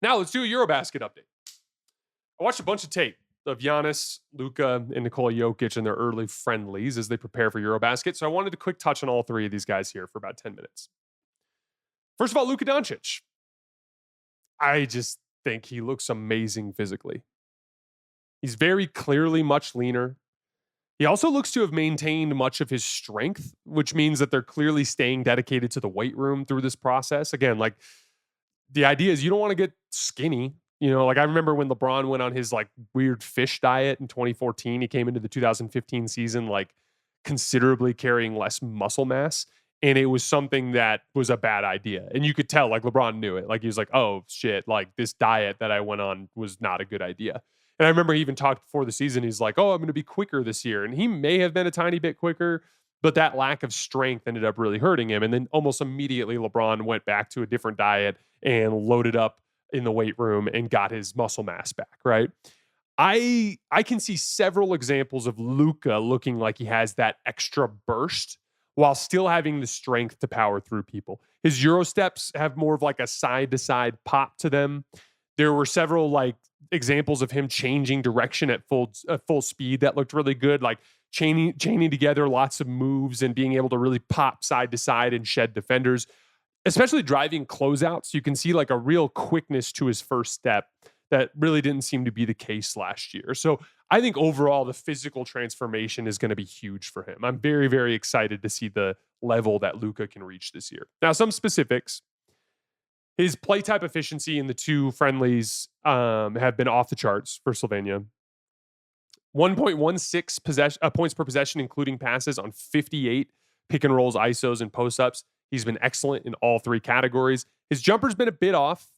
Now let's do a EuroBasket update. I watched a bunch of tape of Giannis, Luka, and Nikola Jokic in their early friendlies as they prepare for EuroBasket. So I wanted to quick touch on all three of these guys here for about 10 minutes. First of all, Luka Doncic. I just think he looks amazing physically. He's very clearly much leaner. He also looks to have maintained much of his strength, which means that they're clearly staying dedicated to the weight room through this process. Again, like the idea is you don't want to get skinny. Like I remember when LeBron went on his like weird fish diet in 2014, he came into the 2015 season like considerably carrying less muscle mass. And it was something that was a bad idea. And you could tell like LeBron knew it. Like he was like, oh shit, like this diet that I went on was not a good idea. And I remember he even talked before the season. He's like, oh, I'm going to be quicker this year. And he may have been a tiny bit quicker, but that lack of strength ended up really hurting him. And then almost immediately LeBron went back to a different diet and loaded up in the weight room and got his muscle mass back, right? I can see several examples of Luka looking like he has that extra burst while still having the strength to power through people. His Euro steps have more of like a side to side pop to them. There were several like examples of him changing direction at full speed that looked really good, like chaining together lots of moves and being able to really pop side to side and shed defenders, especially driving closeouts. You can see like a real quickness to his first step that really didn't seem to be the case last year. So I think overall the physical transformation is going to be huge for him. I'm very, very excited to see the level that Luka can reach this year. Now, some specifics. His play type efficiency in the two friendlies have been off the charts for Slovenia. 1.16 points per possession, including passes on 58 pick and rolls, ISOs, and post-ups. He's been excellent in all three categories. His jumper's been a bit off.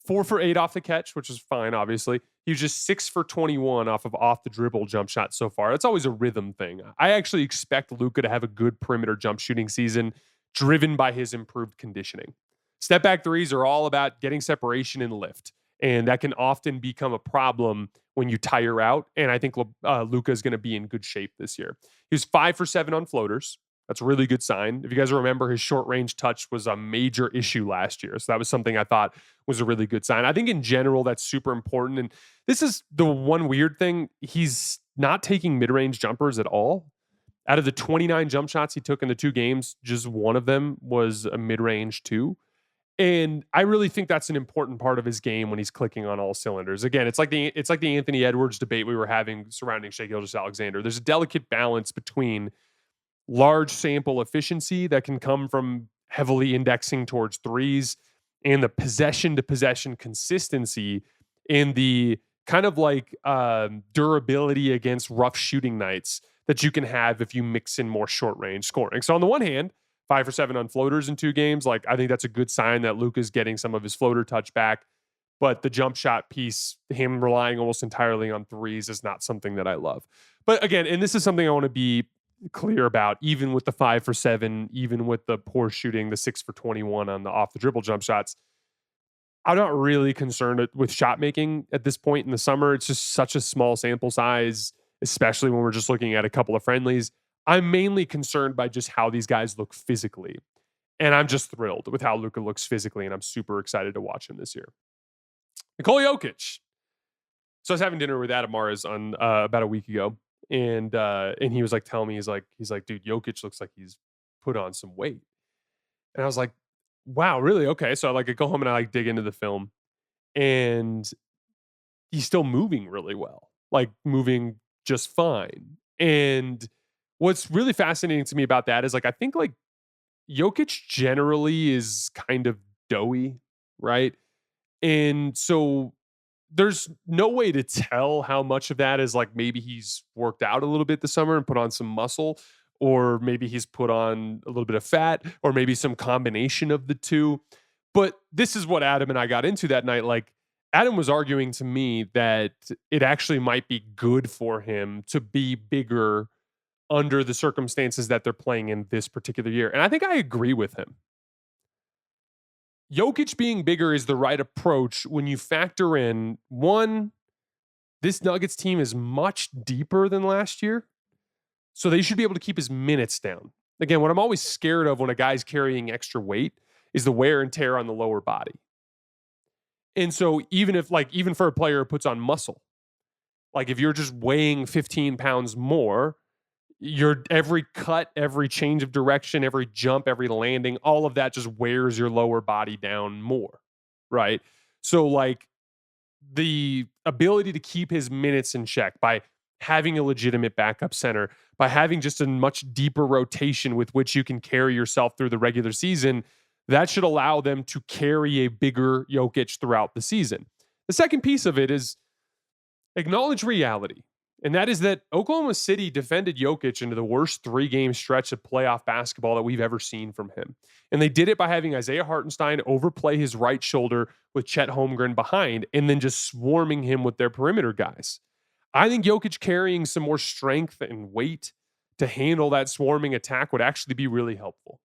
4 for 8 off the catch, which is fine, obviously. He was just 6 for 21 off the dribble jump shot so far. That's always a rhythm thing. I actually expect Luka to have a good perimeter jump shooting season driven by his improved conditioning. Step back threes are all about getting separation and lift. And that can often become a problem when you tire out. And I think Luka is going to be in good shape this year. He was 5 for 7 on floaters. That's a really good sign. If you guys remember, his short range touch was a major issue last year. So that was something I thought was a really good sign. I think in general, that's super important. And this is the one weird thing. He's not taking mid-range jumpers at all. Out of the 29 jump shots he took in the two games, just one of them was a mid-range two. And I really think that's an important part of his game when he's clicking on all cylinders. Again, it's like the Anthony Edwards debate we were having surrounding Shai Gilgeous-Alexander. There's a delicate balance between large sample efficiency that can come from heavily indexing towards threes and the possession to possession consistency and the kind of like durability against rough shooting nights that you can have if you mix in more short range scoring. So on the one hand, 5 for 7 on floaters in two games. Like I think that's a good sign that Luka's getting some of his floater touch back, but the jump shot piece, him relying almost entirely on threes, is not something that I love. But again, and this is something I want to be clear about, even with the 5 for 7, even with the poor shooting, the 6 for 21 on the off the dribble jump shots, I'm not really concerned with shot making at this point in the summer. It's just such a small sample size, especially when we're just looking at a couple of friendlies. I'm mainly concerned by just how these guys look physically. And I'm just thrilled with how Luka looks physically, and I'm super excited to watch him this year. Nikola Jokic. So I was having dinner with Adam Mares on about a week ago. And he was like telling me, he's like, dude, Jokic looks like he's put on some weight. And I was like, wow, really? Okay. So I go home and I like dig into the film, and he's still moving really well, like moving just fine. And what's really fascinating to me about that is like, I think like Jokic generally is kind of doughy, right? And so there's no way to tell how much of that is like maybe he's worked out a little bit this summer and put on some muscle, or maybe he's put on a little bit of fat, or maybe some combination of the two. But this is what Adam and I got into that night. Like Adam was arguing to me that it actually might be good for him to be bigger under the circumstances that they're playing in this particular year. And I think I agree with him. Jokic being bigger is the right approach when you factor in, one, this Nuggets team is much deeper than last year, so they should be able to keep his minutes down. Again, what I'm always scared of when a guy's carrying extra weight is the wear and tear on the lower body. And so even for a player who puts on muscle, like if you're just weighing 15 pounds more, your every cut, every change of direction, every jump, every landing, all of that just wears your lower body down more, right? So like the ability to keep his minutes in check by having a legitimate backup center, by having just a much deeper rotation with which you can carry yourself through the regular season, that should allow them to carry a bigger Jokic throughout the season. The second piece of it is acknowledge reality. And that is that Oklahoma City defended Jokic into the worst 3-game stretch of playoff basketball that we've ever seen from him. And they did it by having Isaiah Hartenstein overplay his right shoulder with Chet Holmgren behind and then just swarming him with their perimeter guys. I think Jokic carrying some more strength and weight to handle that swarming attack would actually be really helpful.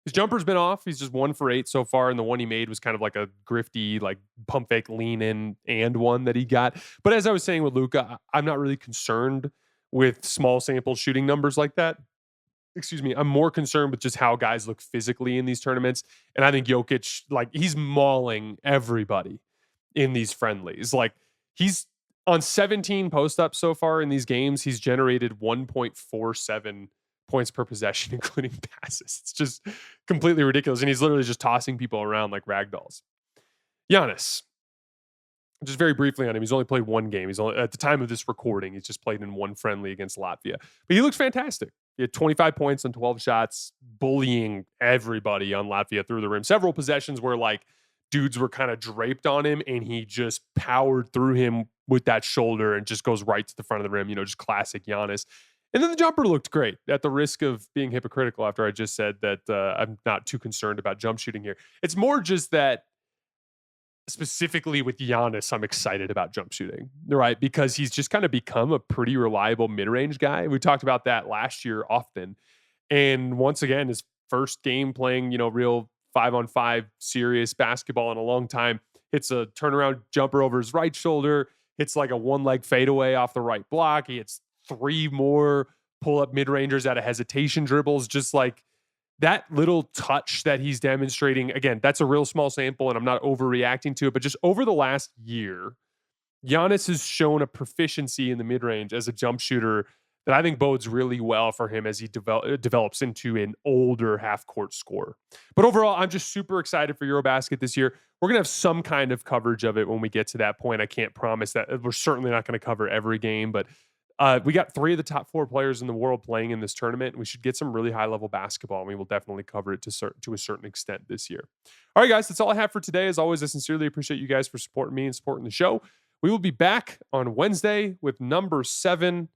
His jumper's been off. He's just 1 for 8 so far, and the one he made was kind of like a grifty, like pump fake lean in and one that he got. But as I was saying with Luka, I'm not really concerned with small sample shooting numbers like that. Excuse me. I'm more concerned with just how guys look physically in these tournaments. And I think Jokic, like he's mauling everybody in these friendlies. Like he's on 17 post-ups so far in these games. He's generated 1.47 points per possession, including passes. It's just completely ridiculous. And he's literally just tossing people around like rag dolls. Giannis, just very briefly on him, he's only played 1 game. He's only, at the time of this recording, he's just played in 1 friendly against Latvia. But he looks fantastic. He had 25 points on 12 shots, bullying everybody on Latvia through the rim. Several possessions where like dudes were kind of draped on him and he just powered through him with that shoulder and just goes right to the front of the rim. Just classic Giannis. And then the jumper looked great, at the risk of being hypocritical after I just said that I'm not too concerned about jump shooting here. It's more just that specifically with Giannis, I'm excited about jump shooting, right? Because he's just kind of become a pretty reliable mid-range guy. We talked about that last year often. And once again, his first game playing, real 5-on-5 serious basketball in a long time, hits a turnaround jumper over his right shoulder, hits like a 1-leg fadeaway off the right block. He hits 3 more pull-up mid-rangers out of hesitation dribbles. Just like that little touch that he's demonstrating. Again, that's a real small sample and I'm not overreacting to it, but just over the last year, Giannis has shown a proficiency in the mid-range as a jump shooter that I think bodes really well for him as he develops into an older half-court scorer. But overall, I'm just super excited for EuroBasket this year. We're going to have some kind of coverage of it when we get to that point. I can't promise that. We're certainly not going to cover every game, but we got 3 of the top 4 players in the world playing in this tournament. And we should get some really high-level basketball, and we will definitely cover it to a certain extent this year. All right, guys, that's all I have for today. As always, I sincerely appreciate you guys for supporting me and supporting the show. We will be back on Wednesday with number 7.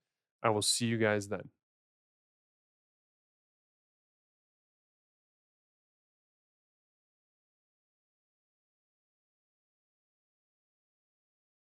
I will see you guys then.